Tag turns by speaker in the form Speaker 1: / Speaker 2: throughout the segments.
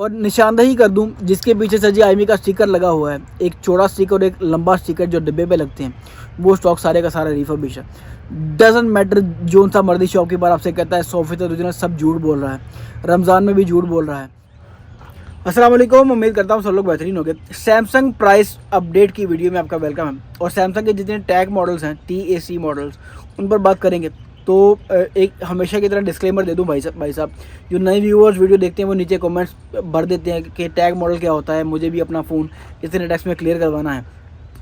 Speaker 1: और निशानदही कर दूं जिसके पीछे सर जी IMEI का स्टिकर लगा हुआ है, एक चौड़ा स्टिकर और एक लंबा स्टिकर जो डिब्बे पे लगते हैं, वो स्टॉक सारे का सारा रिफर्बिश है। डजंट मैटर जो सा मर्दी शॉपकीपर आपसे कहता है 100% ओरिजिनल, सब झूठ बोल रहा है, रमज़ान में भी झूठ बोल रहा है। अस्सलाम वालेकुम, उम्मीद करता हूँ सब लोग बेहतरीन हो गए। सैमसंग प्राइस अपडेट की वीडियो में आपका वेलकम है और सैमसंग के जितने टैग मॉडल्स हैं, TAC मॉडल्स, उन पर बात करेंगे। तो एक हमेशा की तरह डिस्क्लेमर दे दूं भाई साहब, जो नए व्यूअर्स वीडियो देखते हैं वो नीचे कमेंट्स भर देते हैं कि टैग मॉडल क्या होता है, मुझे भी अपना फ़ोन इतने टैक्स में क्लियर करवाना है।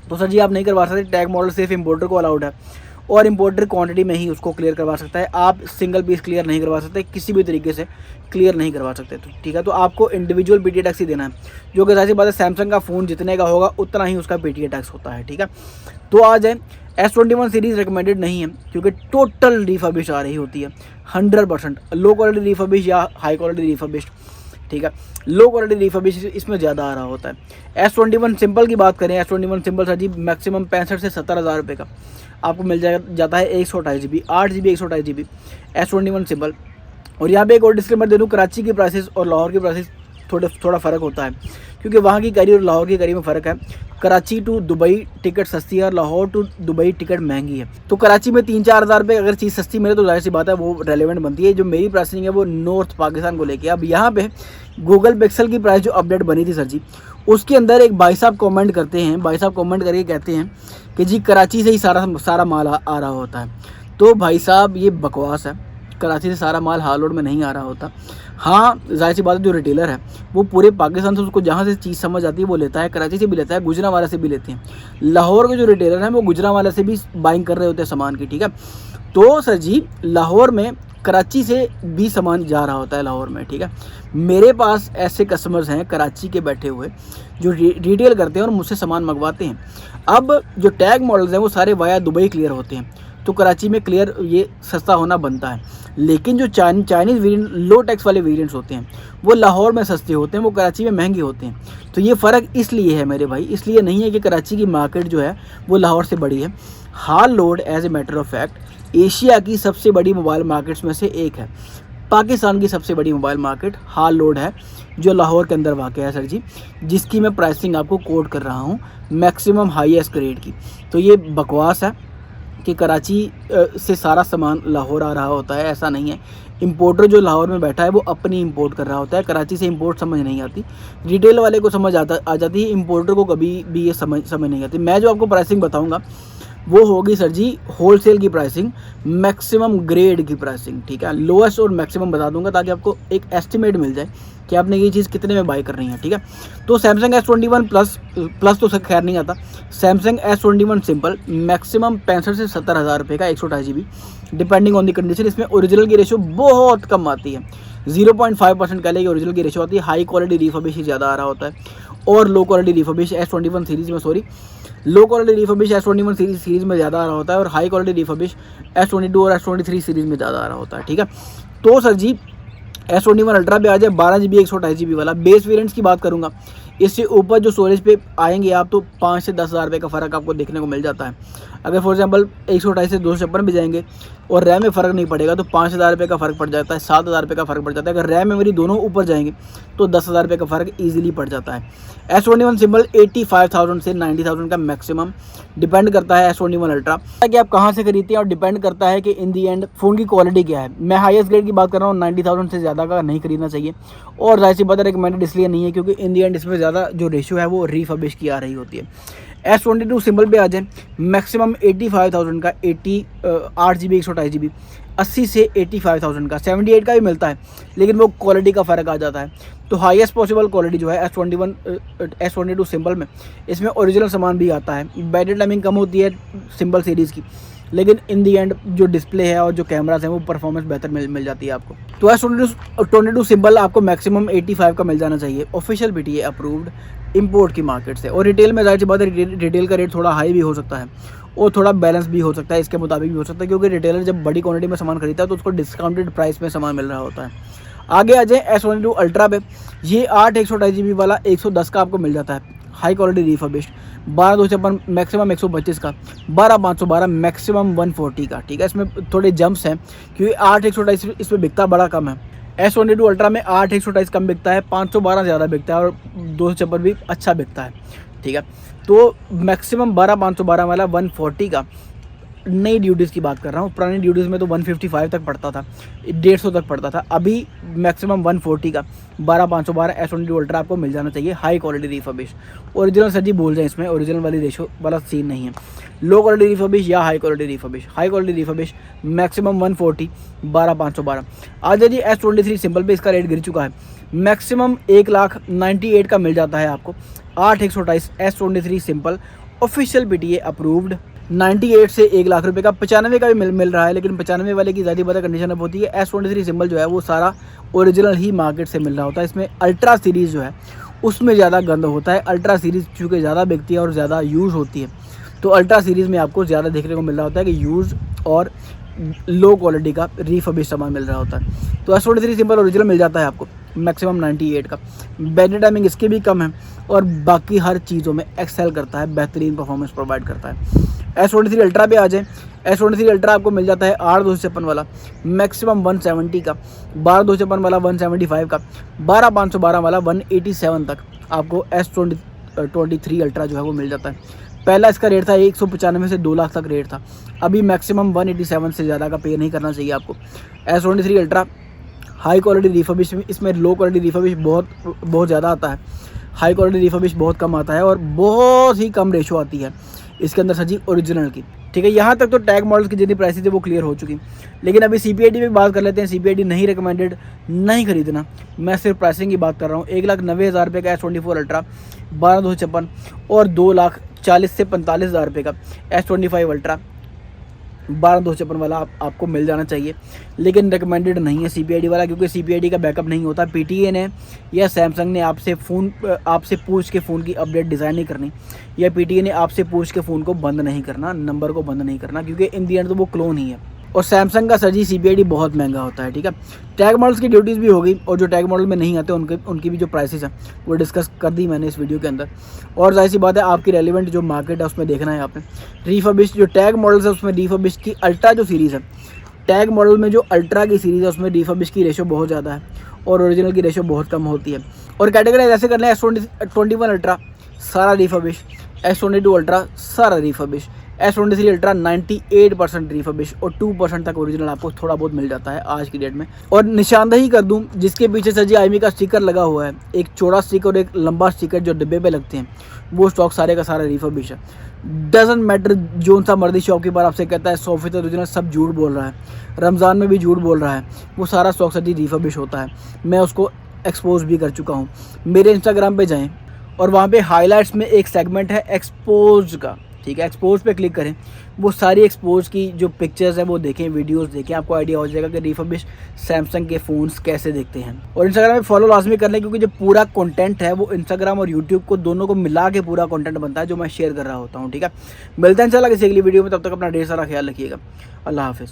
Speaker 1: तो सर जी आप नहीं करवा सकते, टैग मॉडल सिर्फ इंपोर्टर को अलाउड है और इंपोर्टर क्वांटिटी में ही उसको क्लियर करवा सकता है। आप सिंगल पीस क्लियर नहीं करवा सकते, किसी भी तरीके से क्लियर नहीं करवा सकते। तो ठीक है, तो आपको इंडिविजुअल PTA टैक्स ही देना है, जो कि ऐसी बात है सैमसंग का फ़ोन जितने का होगा उतना ही उसका PTA टैक्स होता है। ठीक है, तो आ जाए। S21 सीरीज़ रिकमेंडेड नहीं है क्योंकि टोटल रिफर्बिश आ रही होती है 100%, लो क्वालिटी रिफर्बिश या हाई क्वालिटी रिफर्बिश। ठीक है, लो क्वालिटी रिफर्बिश इसमें ज़्यादा आ रहा होता है। S21 सिंपल की बात करें, S21 सिंपल सर जी मैक्सिमम 65 से 70 हज़ार रुपये का आपको मिल जाता है 128 GB, 8 GB 128 GB S21 simple. और यहाँ पे एक और डिस्क्लेमर दे दूँ, कराची की प्राइसेस और लाहौर की प्राइसेस थोड़ा फ़र्क होता है क्योंकि वहाँ की करी और लाहौर की करी में फ़र्क है। कराची टू दुबई टिकट सस्ती है और लाहौर टू दुबई टिकट महंगी है। तो कराची में 3-4 हज़ार रुपये अगर चीज़ सस्ती मिले तो जाहिर सी बात है वो रेलेवेंट बनती है। जो मेरी प्राइसिंग है वो नॉर्थ पाकिस्तान को लेके। अब यहाँ पे गूगल पिक्सल की प्राइस जो अपडेट बनी थी सर जी, उसके अंदर एक भाई साहब कमेंट करते हैं, भाई साहब कमेंट करके कहते हैं कि जी कराची से ही सारा माल आ रहा होता है। तो भाई साहब ये बकवास है, कराची से सारा माल हाल रोड में नहीं आ रहा होता। हाँ जाहिर सी बात है जो रिटेलर है वो पूरे पाकिस्तान से उसको जहाँ से चीज़ समझ आती है वो लेता है, कराची से भी लेता है, गुजरांवाला से भी लेते हैं। लाहौर के जो रिटेलर हैं वो गुजरांवाला से भी बाइंग कर रहे होते हैं सामान की। ठीक है, तो सर जी लाहौर में कराची से भी सामान जा रहा होता है लाहौर में। ठीक है, मेरे पास ऐसे कस्टमर्स हैं कराची के बैठे हुए जो रिटेल करते हैं और मुझसे सामान मंगवाते हैं। अब जो टैग मॉडल्स हैं वो सारे वाया दुबई क्लियर होते हैं, तो कराची में क्लियर ये सस्ता होना बनता है। लेकिन जो चाइनीज़ वेरिएंट लो टैक्स वाले वेरिएंट्स होते हैं वो लाहौर में सस्ते होते हैं, वो कराची में महंगे होते हैं। तो ये फ़र्क इसलिए है मेरे भाई, इसलिए नहीं है कि कराची की मार्केट जो है वो लाहौर से बड़ी है। हाल लोड as a matter of fact Asia की सबसे बड़ी मोबाइल मार्केट्स में से एक है। पाकिस्तान की सबसे बड़ी मोबाइल मार्केट हाल लोड है जो लाहौर के अंदर वाक़ है सर जी, जिसकी मैं प्राइसिंग आपको कोट कर रहा हूँ मैक्सिमम हाईएस्ट ग्रेड की। तो ये बकवास है कि कराची से सारा सामान लाहौर आ रहा होता है, ऐसा नहीं है। इंपोर्टर जो लाहौर में बैठा है वो अपनी इंपोर्ट कर रहा होता है, कराची से इंपोर्ट समझ नहीं आती। रिटेल वाले को समझ आ जाती है, इंपोर्टर को कभी भी ये समझ नहीं आती। मैं जो आपको प्राइसिंग बताऊंगा वो होगी सर जी होलसेल की प्राइसिंग, मैक्सिमम ग्रेड की प्राइसिंग। ठीक है, लोएस्ट और मैक्सिमम बता दूंगा ताकि आपको एक एस्टिमेट मिल जाए कि आपने ये चीज़ कितने में बाई कर रही है। ठीक है, तो सैमसंग S21 प्लस तो खैर नहीं आता, सैमसंग S21 सिंपल मैक्सिमम 65 से 70 हज़ार रुपये का 128 GB depending on the condition. इसमें ओरिजिनल की रेशो बहुत कम आती है, 0.5% कह लें ओरिजिनल की रेशो आती है। हाई क्वालिटी रिफर्बिश ही ज़्यादा आ रहा होता है और low quality refurbish S21 series में low quality refurbish S21 series में ज़्यादा आ रहा होता है और हाई क्वालिटी रिफर्बिश S22 और S23 सीरीज़ में ज़्यादा आ रहा होता है। ठीक है, तो सर जी S21 अल्ट्रा पे आ जाए 12 GB 128 GB वाला बेस वेरिएंट्स की बात करूंगा। इससे ऊपर जो स्टोरेज पे आएंगे आप तो 5 से 10 हज़ार रुपये का फ़र्क आपको देखने को मिल जाता है। अगर फॉर एग्जांपल 128 से 256 भी जाएंगे और रैम में फ़र्क नहीं पड़ेगा तो 5 हज़ार रुपये का फ़र्क पड़ जाता है, 7 हज़ार रुपये का फ़र्क पड़ जाता है। अगर रैम मेमोरी दोनों ऊपर जाएंगे तो 10 हज़ार रुपये का फ़र्क ईजिली पड़ जाता है। S21 सिंपल 85,000 से 90,000 का मैक्सिमम डिपेंड करता है S21 अल्ट्रा कि आप कहाँ से खरीदते हैं और डिपेंड करता है कि इन दी एंड फ़ोन की क्वालिटी क्या है। मैं हाईएस्ट ग्रेड की बात कर रहा हूँ, 90,000 से ज़्यादा का नहीं खरीदना चाहिए और जाहिर सी बात है रिकमेंडेड इसलिए नहीं है क्योंकि इन दी एंड इसमें ज़्यादा जो रेशियो है वो रिफर्बिश की आ रही होती है। S22 सिंपल पे आ जाए मैक्सिमम 85,000 का 8 GB 128 GB 80 से 85,000 का 78 का भी मिलता है, लेकिन वो क्वालिटी का फ़र्क आ जाता है। तो हाईएस्ट पॉसिबल क्वालिटी जो है S22 सिंपल में, इसमें ओरिजिनल सामान भी आता है। बैटरी टाइमिंग कम होती है सिंपल सीरीज़ की, लेकिन इन दी एंड जो डिस्प्ले है और जो कैमरास हैं वो परफॉर्मेंस बेहतर मिल जाती है आपको। तो S22 सिंपल आपको मैक्सिमम 85 का मिल जाना चाहिए, ऑफिशियल PTA अप्रूव्ड इंपोर्ट की मार्केट से। और रिटेल में जाहिर सी बात है रिटेल का रेट थोड़ा हाई भी हो सकता है और थोड़ा बैलेंस भी हो सकता है, इसके मुताबिक भी हो सकता है क्योंकि रिटेलर जब बड़ी क्वांटिटी में सामान खरीदता है तो उसको डिस्काउंटेड प्राइस में सामान मिल रहा होता है। आगे आ जाए S22 अल्ट्रा पे, ये 8 128 GB वाला 110 का आपको मिल जाता है, हाई क्वालिटी रिफर्बिश्ड। 12 256 मैक्सिमम 125 का, 12 512 मैक्सिमम 140 का। ठीक है, इसमें थोड़े जंप्स हैं क्योंकि 8 128 इसमें बिकता बड़ा कम है। S22 अल्ट्रा में 8/128 कम बिकता है, 512 ज़्यादा बिकता है और 256 भी अच्छा बिकता है, ठीक है। तो मैक्सिमम 12/512 वाला 140 का, नई ड्यूटीज़ की बात कर रहा हूँ। पुरानी ड्यूटीज़ में तो 155 तक पड़ता था, 150 तक पड़ता था। अभी मैक्सिमम 140 का 12/512 S22 अल्ट्रा आपको मिल जाना चाहिए, high quality refurbish. Original sir ji बोल जाए, इसमें ओरिजिनल वाली रेशो वाला सीन नहीं है। लो क्वालिटी रिफर्बिश या high quality refurbish. High quality refurbish maximum 140, 12/512। आज जी S23 सिंपल पे इसका रेट गिर चुका है, मैक्सिमम 1,98,000 का मिल जाता है आपको। 8/128 S23 simple official PTA approved 98 से 1,00,000 रुपये का। 95 का भी मिल रहा है, लेकिन 95 वाले की ज़्यादा बड़ा कंडीशन अब होती है। S23 सिंबल जो है वो सारा ओरिजिनल ही मार्केट से मिल रहा होता है। इसमें अल्ट्रा सीरीज़ जो है उसमें ज़्यादा गंद होता है। अल्ट्रा सीरीज़ चूँकि ज़्यादा बिकती है और ज़्यादा यूज़ होती है, तो अल्ट्रा सीरीज़ में आपको ज़्यादा देखने को मिल रहा होता है कि यूज़ और लो क्वालिटी का रिफर्बिश सामान मिल रहा होता है। तो S23 सिंपल ओरिजिनल मिल जाता है आपको मैक्सिमम 98 का। बैटरी टाइमिंग इसकी भी कम है और बाकी हर चीज़ों में एक्सेल करता है, बेहतरीन परफॉर्मेंस प्रोवाइड करता है। S23 अल्ट्रा पे आ जाए, S23 अल्ट्रा आपको मिल जाता है 8/256 वाला मैक्सिमम 170 का, 12/256 वाला 175 का, 12/512 वाला 187 तक आपको S23 अल्ट्रा जो है वो मिल जाता है। पहला इसका रेट था 195 से 2 लाख तक रेट था, अभी मैक्सिमम 187 से ज़्यादा का पे नहीं करना चाहिए आपको। S23 ultra high quality refurbish, इसमें लो क्वालिटी रिफर्बिश बहुत ज़्यादा आता है, हाई क्वालिटी रिफर्बिश बहुत कम आता है और बहुत ही कम रेशो आती है इसके अंदर सर जी ओरिजिनल की, ठीक है। यहाँ तक तो टैग मॉडल्स की जितनी प्राइसेज है वो क्लियर हो चुकी, लेकिन अभी CPID पे बात कर लेते हैं। CPID नहीं रिकमेंडेड, नहीं खरीदना, मैं सिर्फ प्राइसिंग की बात कर रहा हूँ। 1,90,000 रुपये का S24 अल्ट्रा 12/256 और 2,40,000 से 45,000 रुपये का S25 अल्ट्रा 12/256 वाला आपको मिल जाना चाहिए, लेकिन रिकमेंडेड नहीं है CPID वाला, क्योंकि CPID का बैकअप नहीं होता। PTA ने या सैमसंग ने आपसे पूछ के फ़ोन की अपडेट डिज़ाइन नहीं करनी, या PTA ने आपसे पूछ के फ़ोन को बंद नहीं करना, नंबर को बंद नहीं करना, क्योंकि इन दी एंड तो वो क्लोन ही है। और सैमसंग का सर जी CPID बहुत महंगा होता है, ठीक है। टैग मॉडल्स की ड्यूटीज़ भी होगी, और जो टैग मॉडल में नहीं आते उनकी भी जो प्राइसेस हैं वो डिस्कस कर दी मैंने इस वीडियो के अंदर। और जाहिर सी बात है आपकी रेलिवेंट जो मार्केट है उसमें देखना है आपने। रिफर्बिश जो टैग मॉडल्स है उसमें रिफर्बिश की अल्ट्रा जो सीरीज़ है, टैग मॉडल में जो अल्ट्रा की सीरीज़ है उसमें रिफर्बिश की रेशो बहुत ज़्यादा है और ओरिजिनल की रेशो बहुत कम होती है। और कैटेगराइज ऐसे करना है, S21 अल्ट्रा सारा रिफर्बिश, S22 अल्ट्रा सारा रिफर्बिश, S23 अल्ट्रा 98% रिफर्बिश और 2% तक ओरिजिनल आपको थोड़ा बहुत मिल जाता है आज की डेट में। और निशानदही कर दूं, जिसके पीछे सर जी IMEI का स्टिकर लगा हुआ है, एक चौड़ा स्टिकर और एक लंबा स्टिकर जो डिब्बे पे लगते हैं, वो स्टॉक सारे का सारा रिफर्बिश है। डजंट मैटर जो सा मर्दी शॉपकीपर आपसे कहता है 100% ओरिजिनल, सब झूठ बोल रहा है, रमज़ान में भी झूठ बोल रहा है, वो सारा स्टॉक सर जी रिफर्बिश होता है। मैं उसको एक्सपोज भी कर चुका हूँ। मेरे इंस्टाग्राम पे जाएँ और वहाँ पे हाईलाइट्स में एक सेगमेंट है एक्सपोज का, ठीक है। एक्सपोज पे क्लिक करें, वो सारी एक्सपोज की जो पिक्चर्स हैं वो देखें, वीडियोस देखें, आपको आइडिया हो जाएगा कि रिफर्बिश सैमसंग के फ़ोन्स कैसे दिखते हैं। और इंस्टाग्राम में फॉलो लाजमी कर लें, क्योंकि जो पूरा कंटेंट है वो इंस्टाग्राम और यूट्यूब को दोनों को मिला के पूरा कंटेंट बनता है जो मैं शेयर कर रहा होता हूँ, ठीक है। मिलते हैं इंशाल्लाह किसी अगली वीडियो में, तब तक अपना ढेर सारा ख्याल रखिएगा। अल्लाह हाफिज़।